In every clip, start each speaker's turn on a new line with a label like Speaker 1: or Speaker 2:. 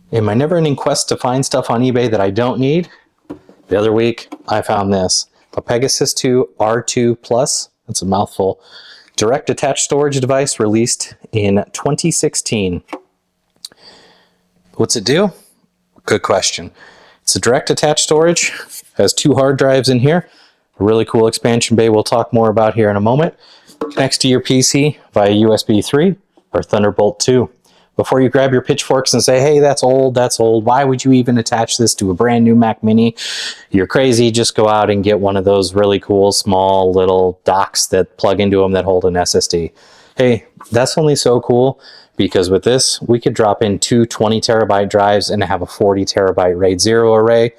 Speaker 1: In my never-ending quest to find stuff on eBay that I don't need, the other week I found this. A Pegasus 2 R2 Plus, that's a mouthful, direct attached storage device released in 2016. What's it do? Good question. It's a direct attached storage, has 2 hard drives in here, a really cool expansion bay we'll talk more about here in a moment. Connects to your PC via USB 3 or Thunderbolt 2. Before you grab your pitchforks and say, hey, that's old, why would you even attach this to a brand new Mac Mini? You're crazy, just go out and get one of those really cool small little docks that plug into them that hold an SSD. Hey, that's only so cool because with this, we could drop in 2 20 terabyte drives and have a 40 terabyte RAID 0 array.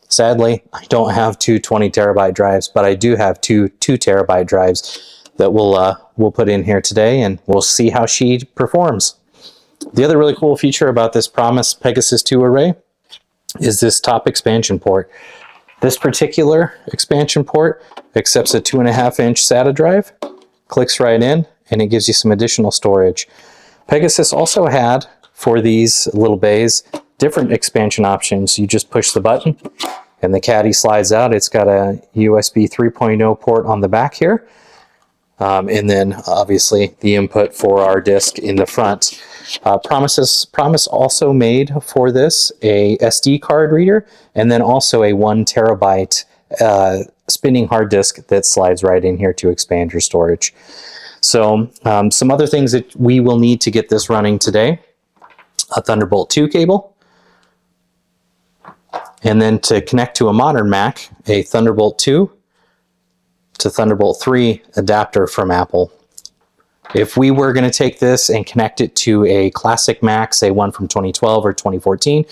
Speaker 1: Sadly, I don't have 2 20 terabyte drives, but I do have 2 terabyte drives that we'll put in here today, and we'll see how she performs. The other really cool feature about this Promise Pegasus 2 array is this top expansion port. This particular expansion port accepts a 2.5-inch SATA drive, clicks right in, and it gives you some additional storage. Pegasus also had, for these little bays, different expansion options. You just push the button and the caddy slides out. It's got a USB 3.0 port on the back here. And then obviously the input for our disk in the front. Promise also made for this a SD card reader and then also a 1 terabyte spinning hard disk that slides right in here to expand your storage. So some other things that we will need to get this running today: a Thunderbolt 2 cable, and then to connect to a modern Mac, a Thunderbolt 2 to Thunderbolt 3 adapter from Apple. If we were going to take this and connect it to a classic Mac, say one from 2012 or 2014,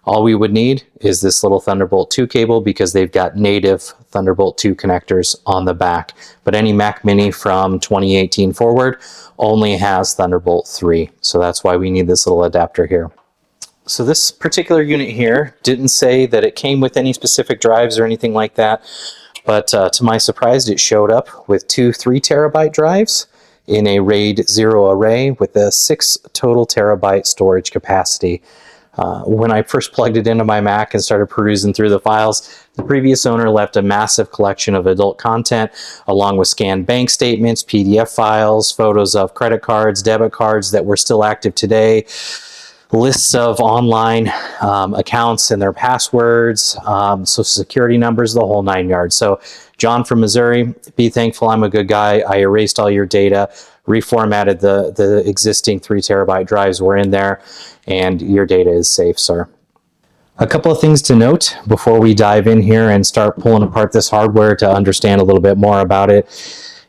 Speaker 1: all we would need is this little Thunderbolt 2 cable because they've got native Thunderbolt 2 connectors on the back. But any Mac Mini from 2018 forward only has Thunderbolt 3. So that's why we need this little adapter here. So this particular unit here didn't say that it came with any specific drives or anything like that. But to my surprise, it showed up with 2 3 terabyte drives in a RAID 0 array with a 6 total terabyte storage capacity. When I first plugged it into my Mac and started perusing through the files, the previous owner left a massive collection of adult content along with scanned bank statements, PDF files, photos of credit cards, debit cards that were still active today, lists of online accounts and their passwords, social security numbers, the whole 9 yards. So John from Missouri, be thankful I'm a good guy. I erased all your data, reformatted the existing 3 terabyte drives were in there, and your data is safe, sir. A couple of things to note before we dive in here and start pulling apart this hardware to understand a little bit more about it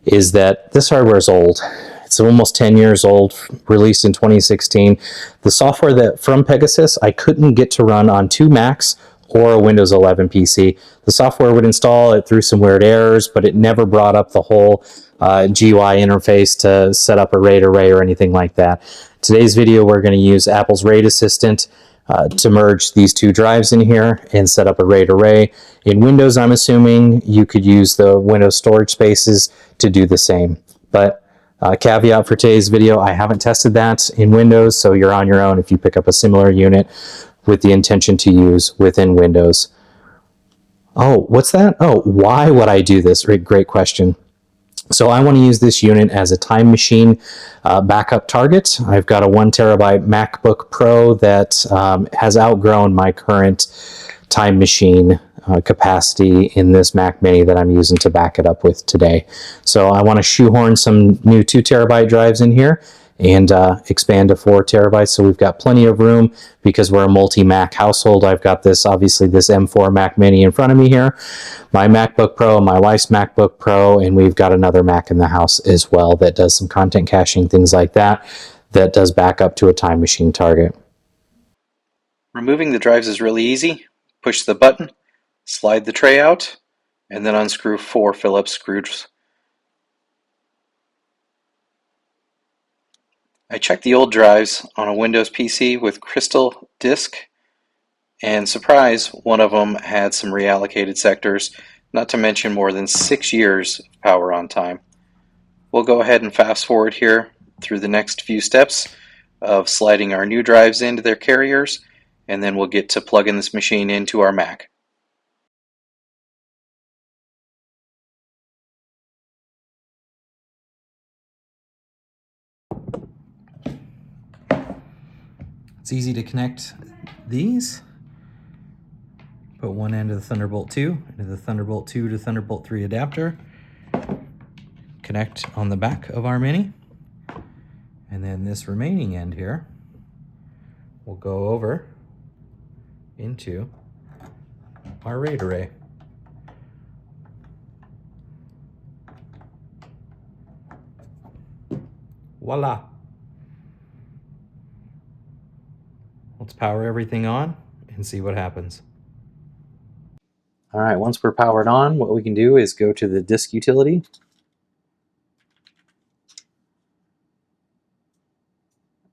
Speaker 1: is that this hardware is old. It's almost 10 years old, released in 2016. The software that from Pegasus, I couldn't get to run on 2 Macs or a Windows 11 PC. The software would install, it threw some weird errors, but it never brought up the whole GUI interface to set up a RAID array or anything like that. Today's video, we're going to use Apple's RAID Assistant to merge these 2 drives in here and set up a RAID array. In Windows, I'm assuming you could use the Windows storage spaces to do the same. But caveat for today's video, I haven't tested that in Windows, so you're on your own if you pick up a similar unit with the intention to use within Windows. Oh, what's that? Oh, why would I do this? Great question. So I want to use this unit as a time machine backup target. I've got a 1 terabyte MacBook Pro that has outgrown my current time machine capacity in this Mac Mini that I'm using to back it up with today. So I want to shoehorn some new 2 terabyte drives in here and expand to 4 terabytes. So we've got plenty of room because we're a multi-Mac household. I've got this, obviously, this M4 Mac Mini in front of me here, my MacBook Pro, my wife's MacBook Pro, and we've got another Mac in the house as well that does some content caching, things like that, that does back up to a time machine target. Removing the drives is really easy. Push the button, slide the tray out, and then unscrew 4 Phillips screws. I checked the old drives on a Windows PC with Crystal Disk, and surprise, one of them had some reallocated sectors, not to mention more than 6 years of power on time. We'll go ahead and fast forward here through the next few steps of sliding our new drives into their carriers, and then we'll get to plugging this machine into our Mac. It's easy to connect these. Put one end of the Thunderbolt 2 into the Thunderbolt 2 to Thunderbolt 3 adapter. Connect on the back of our Mini. And then this remaining end here will go over into our RAID array. Voila! Let's power everything on and see what happens. All right, once we're powered on, what we can do is go to the disk utility.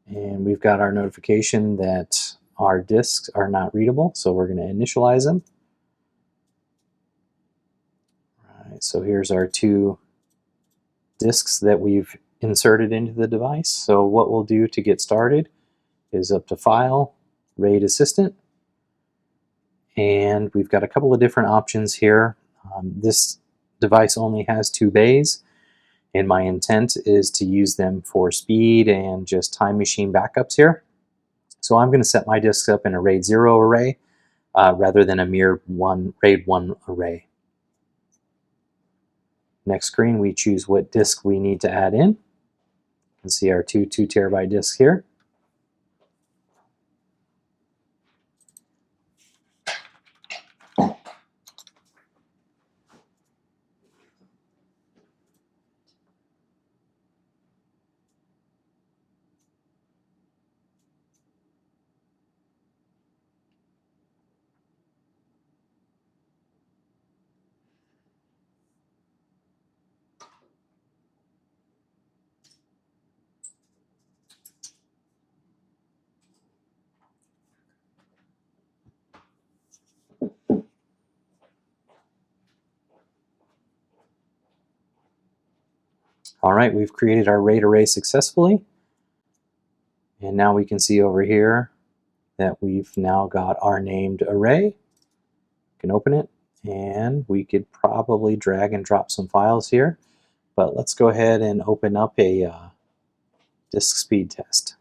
Speaker 1: And we've got our notification that our disks are not readable, so we're going to initialize them. All right, so here's our two disks that we've inserted into the device. So what we'll do to get started is up to File, RAID Assistant, and we've got a couple of different options here. This device only has 2 bays, and my intent is to use them for speed and just time machine backups here. So I'm going to set my disks up in a RAID 0 array rather than a mere RAID 1 array. Next screen, we choose what disk we need to add in. You can see our two 2 terabyte disks here. All right, we've created our RAID array successfully. And now we can see over here that we've now got our named array. We can open it, and we could probably drag and drop some files here. But let's go ahead and open up a disk speed test.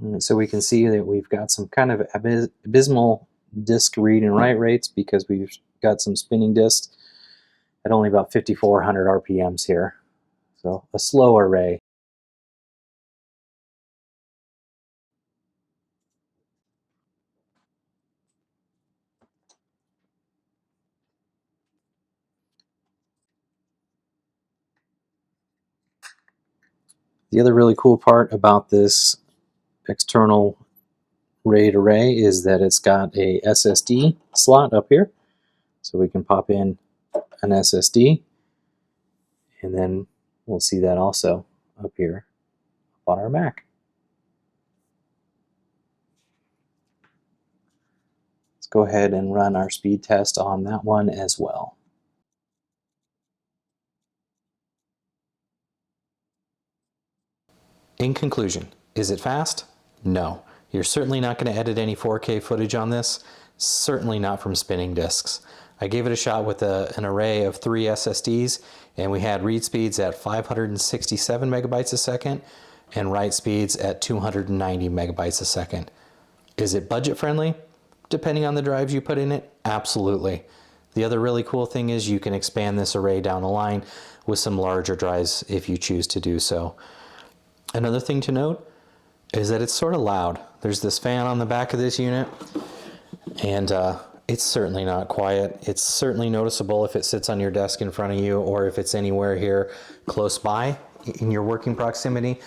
Speaker 1: And so we can see that we've got some kind of abysmal disk read and write rates because we've got some spinning disks at only about 5,400 RPMs here. So a slow array. The other really cool part about this external RAID array is that it's got a SSD slot up here. So we can pop in an SSD, and then we'll see that also up here on our Mac. Let's go ahead and run our speed test on that one as well. In conclusion, is it fast? No. You're certainly not going to edit any 4K footage on this, certainly not from spinning disks. I gave it a shot with an array of 3 SSDs, and we had read speeds at 567 megabytes a second and write speeds at 290 megabytes a second. Is it budget friendly? Depending on the drives you put in it, absolutely. The other really cool thing is you can expand this array down the line with some larger drives if you choose to do so. Another thing to note is that it's sort of loud. There's this fan on the back of this unit, and it's certainly not quiet. It's certainly noticeable if it sits on your desk in front of you or if it's anywhere here close by in your working proximity.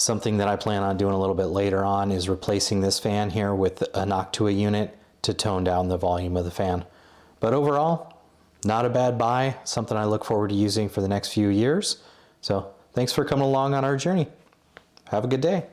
Speaker 1: Something that I plan on doing a little bit later on is replacing this fan here with a Noctua unit to tone down the volume of the fan. But overall, not a bad buy, something I look forward to using for the next few years. So thanks for coming along on our journey. Have a good day.